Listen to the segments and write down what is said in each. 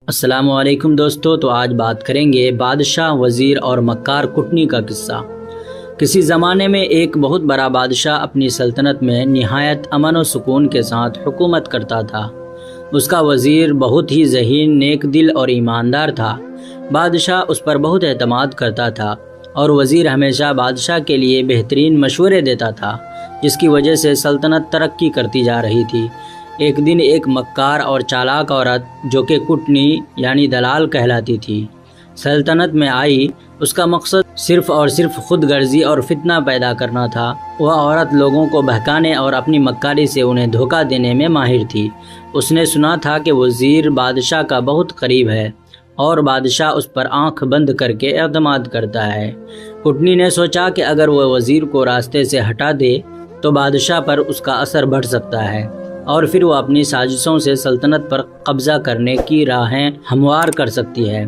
السلام علیکم دوستو، تو آج بات کریں گے بادشاہ، وزیر اور مکار کٹنی کا قصہ۔ کسی زمانے میں ایک بہت بڑا بادشاہ اپنی سلطنت میں نہایت امن و سکون کے ساتھ حکومت کرتا تھا۔ اس کا وزیر بہت ہی ذہین، نیک دل اور ایماندار تھا۔ بادشاہ اس پر بہت اعتماد کرتا تھا اور وزیر ہمیشہ بادشاہ کے لیے بہترین مشورے دیتا تھا، جس کی وجہ سے سلطنت ترقی کرتی جا رہی تھی۔ ایک دن ایک مکار اور چالاک عورت، جو کہ کٹنی یعنی دلال کہلاتی تھی، سلطنت میں آئی۔ اس کا مقصد صرف اور صرف خود غرضی اور فتنہ پیدا کرنا تھا۔ وہ عورت لوگوں کو بہکانے اور اپنی مکاری سے انہیں دھوکہ دینے میں ماہر تھی۔ اس نے سنا تھا کہ وزیر بادشاہ کا بہت قریب ہے اور بادشاہ اس پر آنکھ بند کر کے اعتماد کرتا ہے۔ کٹنی نے سوچا کہ اگر وہ وزیر کو راستے سے ہٹا دے تو بادشاہ پر اس کا اثر بڑھ سکتا ہے اور پھر وہ اپنی سازشوں سے سلطنت پر قبضہ کرنے کی راہیں ہموار کر سکتی ہے۔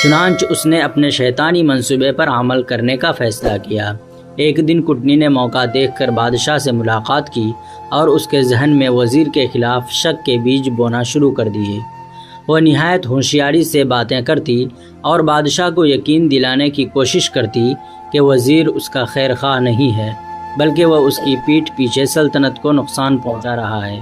چنانچہ اس نے اپنے شیطانی منصوبے پر عمل کرنے کا فیصلہ کیا۔ ایک دن کٹنی نے موقع دیکھ کر بادشاہ سے ملاقات کی اور اس کے ذہن میں وزیر کے خلاف شک کے بیج بونا شروع کر دیے۔ وہ نہایت ہوشیاری سے باتیں کرتی اور بادشاہ کو یقین دلانے کی کوشش کرتی کہ وزیر اس کا خیر خواہ نہیں ہے، بلکہ وہ اس کی پیٹھ پیچھے سلطنت کو نقصان پہنچا رہا ہے۔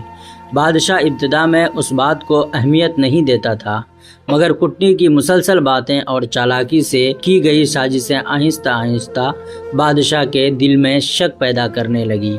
بادشاہ ابتدا میں اس بات کو اہمیت نہیں دیتا تھا، مگر کٹنی کی مسلسل باتیں اور چالاکی سے کی گئی سازشیں آہستہ آہستہ بادشاہ کے دل میں شک پیدا کرنے لگی۔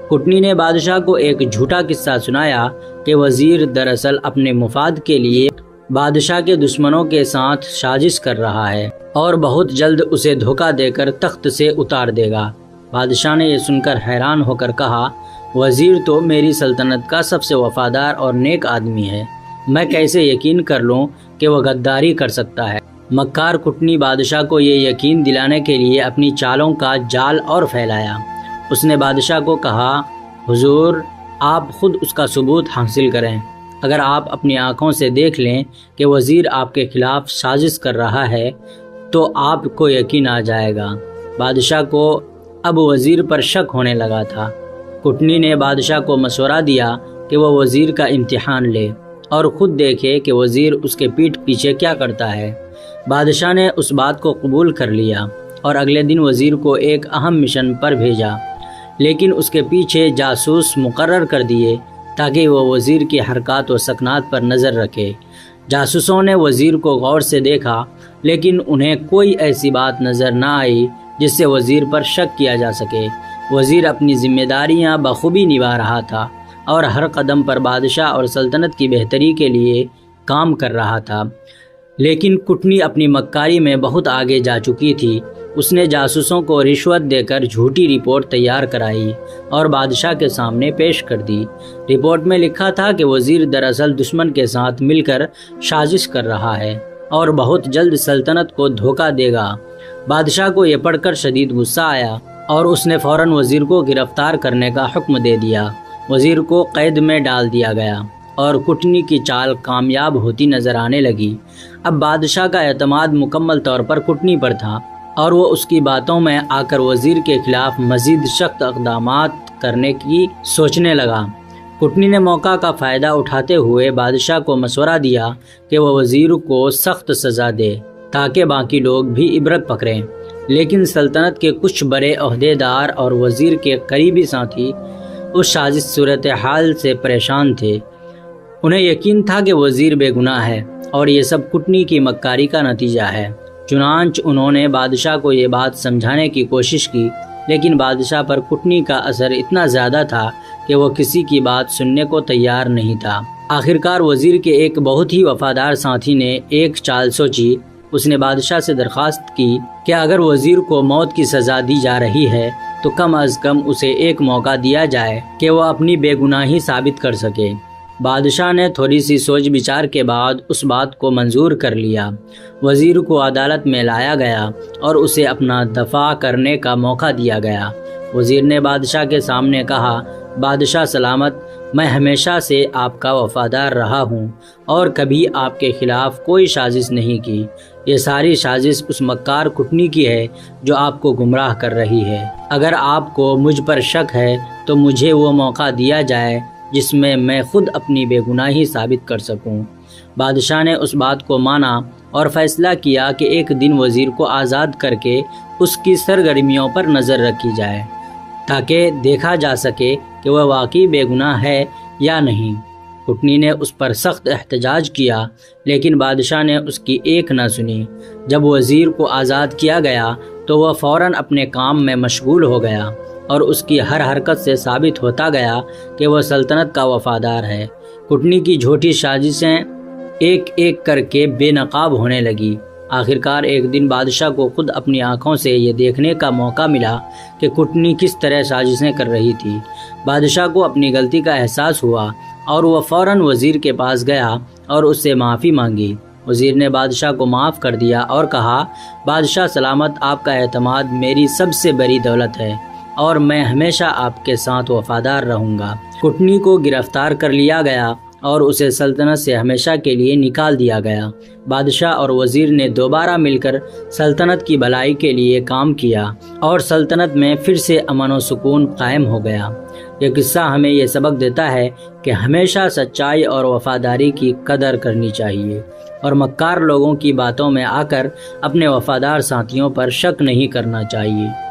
کٹنی نے بادشاہ کو ایک جھوٹا قصہ سنایا کہ وزیر دراصل اپنے مفاد کے لیے بادشاہ کے دشمنوں کے ساتھ سازش کر رہا ہے اور بہت جلد اسے دھوکہ دے کر تخت سے اتار دے گا۔ بادشاہ نے یہ سن کر حیران ہو کر کہا، وزیر تو میری سلطنت کا سب سے وفادار اور نیک آدمی ہے، میں کیسے یقین کر لوں کہ وہ غداری کر سکتا ہے؟ مکار کٹنی بادشاہ کو یہ یقین دلانے کے لیے اپنی چالوں کا جال اور پھیلایا۔ اس نے بادشاہ کو کہا، حضور، آپ خود اس کا ثبوت حاصل کریں۔ اگر آپ اپنی آنکھوں سے دیکھ لیں کہ وزیر آپ کے خلاف سازش کر رہا ہے تو آپ کو یقین آ جائے گا۔ بادشاہ کو اب وزیر پر شک ہونے لگا تھا۔ کٹنی نے بادشاہ کو مشورہ دیا کہ وہ وزیر کا امتحان لے اور خود دیکھے کہ وزیر اس کے پیٹھ پیچھے کیا کرتا ہے۔ بادشاہ نے اس بات کو قبول کر لیا اور اگلے دن وزیر کو ایک اہم مشن پر بھیجا، لیکن اس کے پیچھے جاسوس مقرر کر دیے تاکہ وہ وزیر کی حرکات و سکنات پر نظر رکھے۔ جاسوسوں نے وزیر کو غور سے دیکھا، لیکن انہیں کوئی ایسی بات نظر نہ آئی جس سے وزیر پر شک کیا جا سکے۔ وزیر اپنی ذمہ داریاں بخوبی نبھا رہا تھا اور ہر قدم پر بادشاہ اور سلطنت کی بہتری کے لیے کام کر رہا تھا، لیکن کٹنی اپنی مکاری میں بہت آگے جا چکی تھی۔ اس نے جاسوسوں کو رشوت دے کر جھوٹی رپورٹ تیار کرائی اور بادشاہ کے سامنے پیش کر دی۔ رپورٹ میں لکھا تھا کہ وزیر دراصل دشمن کے ساتھ مل کر سازش کر رہا ہے اور بہت جلد سلطنت کو دھوکہ دے گا۔ بادشاہ کو یہ پڑھ کر شدید غصہ آیا اور اس نے فوراً وزیر کو گرفتار کرنے کا حکم دے دیا۔ وزیر کو قید میں ڈال دیا گیا اور کٹنی کی چال کامیاب ہوتی نظر آنے لگی۔ اب بادشاہ کا اعتماد مکمل طور پر کٹنی پر تھا اور وہ اس کی باتوں میں آ کر وزیر کے خلاف مزید سخت اقدامات کرنے کی سوچنے لگا۔ کٹنی نے موقع کا فائدہ اٹھاتے ہوئے بادشاہ کو مشورہ دیا کہ وہ وزیر کو سخت سزا دے تاکہ باقی لوگ بھی عبرت پکڑیں، لیکن سلطنت کے کچھ بڑے عہدیدار اور وزیر کے قریبی ساتھی اس سازش صورتحال سے پریشان تھے۔ انہیں یقین تھا کہ وزیر بے گناہ ہے اور یہ سب کٹنی کی مکاری کا نتیجہ ہے۔ چنانچہ انہوں نے بادشاہ کو یہ بات سمجھانے کی کوشش کی، لیکن بادشاہ پر کٹنی کا اثر اتنا زیادہ تھا کہ وہ کسی کی بات سننے کو تیار نہیں تھا۔ آخرکار وزیر کے ایک بہت ہی وفادار ساتھی نے ایک چال سوچی۔ اس نے بادشاہ سے درخواست کی کہ اگر وزیر کو موت کی سزا دی جا رہی ہے تو کم از کم اسے ایک موقع دیا جائے کہ وہ اپنی بے گناہی ثابت کر سکے۔ بادشاہ نے تھوڑی سی سوچ بچار کے بعد اس بات کو منظور کر لیا۔ وزیر کو عدالت میں لایا گیا اور اسے اپنا دفاع کرنے کا موقع دیا گیا۔ وزیر نے بادشاہ کے سامنے کہا، بادشاہ سلامت، میں ہمیشہ سے آپ کا وفادار رہا ہوں اور کبھی آپ کے خلاف کوئی سازش نہیں کی۔ یہ ساری سازش اس مکار کٹنی کی ہے جو آپ کو گمراہ کر رہی ہے۔ اگر آپ کو مجھ پر شک ہے تو مجھے وہ موقع دیا جائے جس میں میں خود اپنی بے گناہی ثابت کر سکوں۔ بادشاہ نے اس بات کو مانا اور فیصلہ کیا کہ ایک دن وزیر کو آزاد کر کے اس کی سرگرمیوں پر نظر رکھی جائے تاکہ دیکھا جا سکے کہ وہ واقعی بے گناہ ہے یا نہیں۔ کٹنی نے اس پر سخت احتجاج کیا لیکن بادشاہ نے اس کی ایک نہ سنی۔ جب وزیر کو آزاد کیا گیا تو وہ فوراً اپنے کام میں مشغول ہو گیا اور اس کی ہر حرکت سے ثابت ہوتا گیا کہ وہ سلطنت کا وفادار ہے۔ کٹنی کی جھوٹی سازشیں ایک ایک کر کے بے نقاب ہونے لگی۔ آخرکار ایک دن بادشاہ کو خود اپنی آنکھوں سے یہ دیکھنے کا موقع ملا کہ کٹنی کس طرح سازشیں کر رہی تھی۔ بادشاہ کو اپنی غلطی کا احساس ہوا اور وہ فوراً وزیر کے پاس گیا اور اس سے معافی مانگی۔ وزیر نے بادشاہ کو معاف کر دیا اور کہا، بادشاہ سلامت، آپ کا اعتماد میری سب سے بڑی دولت ہے اور میں ہمیشہ آپ کے ساتھ وفادار رہوں گا۔ کٹنی کو گرفتار کر لیا گیا اور اسے سلطنت سے ہمیشہ کے لیے نکال دیا گیا۔ بادشاہ اور وزیر نے دوبارہ مل کر سلطنت کی بھلائی کے لیے کام کیا اور سلطنت میں پھر سے امن و سکون قائم ہو گیا۔ یہ قصہ ہمیں یہ سبق دیتا ہے کہ ہمیشہ سچائی اور وفاداری کی قدر کرنی چاہیے اور مکار لوگوں کی باتوں میں آ کر اپنے وفادار ساتھیوں پر شک نہیں کرنا چاہیے۔